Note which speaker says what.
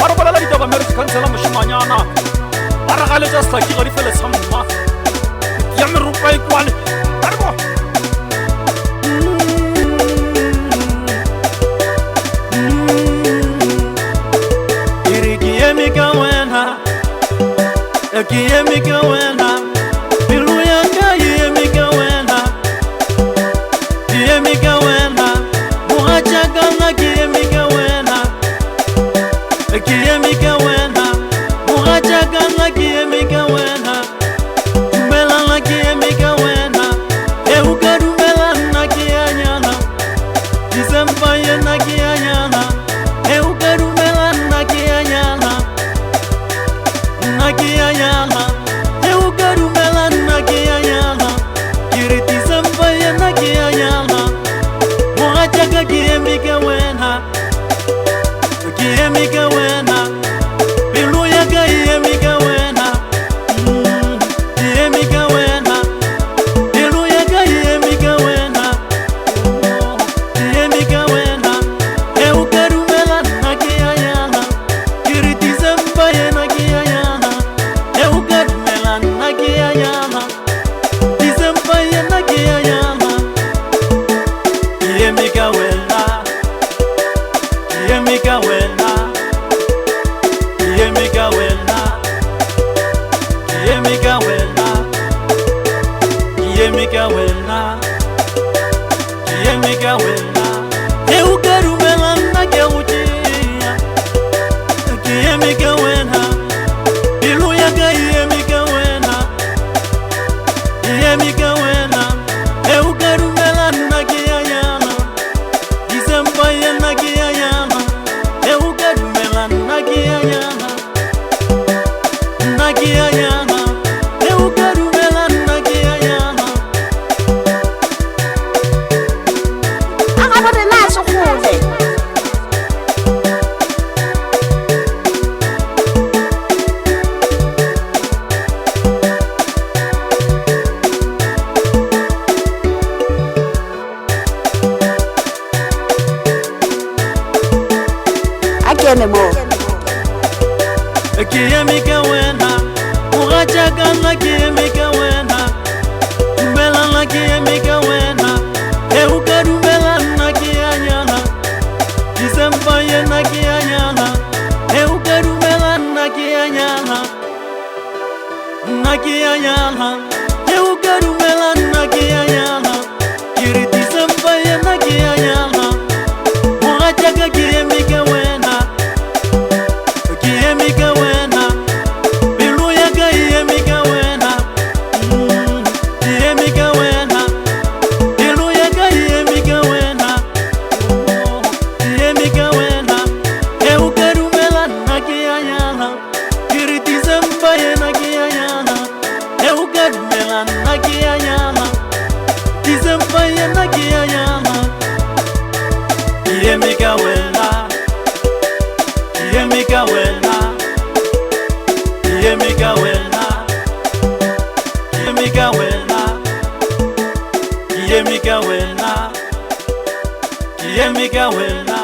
Speaker 1: bara bolela ditaba mere kansela moshimanyana ba re galetša selaki ga di fele sa mma ya merupa e kwane arebo iri ki emi ka wena ki emi ka wena bilu ya ka emi ka wena ki emi ka wena muhacha kana ki emi ka wena ki emi ka wena muhacha kana ki emi ka wena dumela na ki emi ka wena e ukadumela na ki anyana disemba ye na ki anyana e ukadumela na ki anyana na ki anyana e ukadumela na ki anyana kiri disemba ye na ki anyana muhacha ka ki emi ka wena ki emi ka wena bilu ya ka emi ka wena ki emi ka wena bilu ya ka emi ka wena ki emi ka wena e ukadumela na ki anyana kiri disemba ye na ki anyana e ukadumela na ki anyana disemba ye na ki anyana ki emi ka wena ki emi ka wena ki emi ka wena ki emi ka wena ki emi ka wena ki emi ka wena e ukadumela na ki utia ki emi ka wena bilu ya ka emi ka wena ki emi ka wena e ukadumela na ki anyana disemba ye na ki anyana e ukadumela na ki anyana na ki anyana e ukadumela na ki anyana
Speaker 2: Anga ba re na se gole. Akene mo.
Speaker 1: ki emi ka wena muhacha kana ki emi ka wena dumela na ki emi ka wena e ukadumela na ki anyana disemba ye na ki anyana e ukadumela na ki anyana na ki anyana e ukadumela na ki anyana kiri disemba ye na ki anyana muhacha ka ki emi ka wena ki emi ka wena bilu ya ka emi ka wena ki emi ka wena bilu ya ka emi ka wena ki emi ka wena e ukadumela na ki anyana kiri disemba ye na ki anyana e ukadumela na ki anyana disemba ye na ki anyana ki emi ka wena ki emi ka wena ki emi ka wena ki emi ka wena ki emi ka wena ki emi ka wena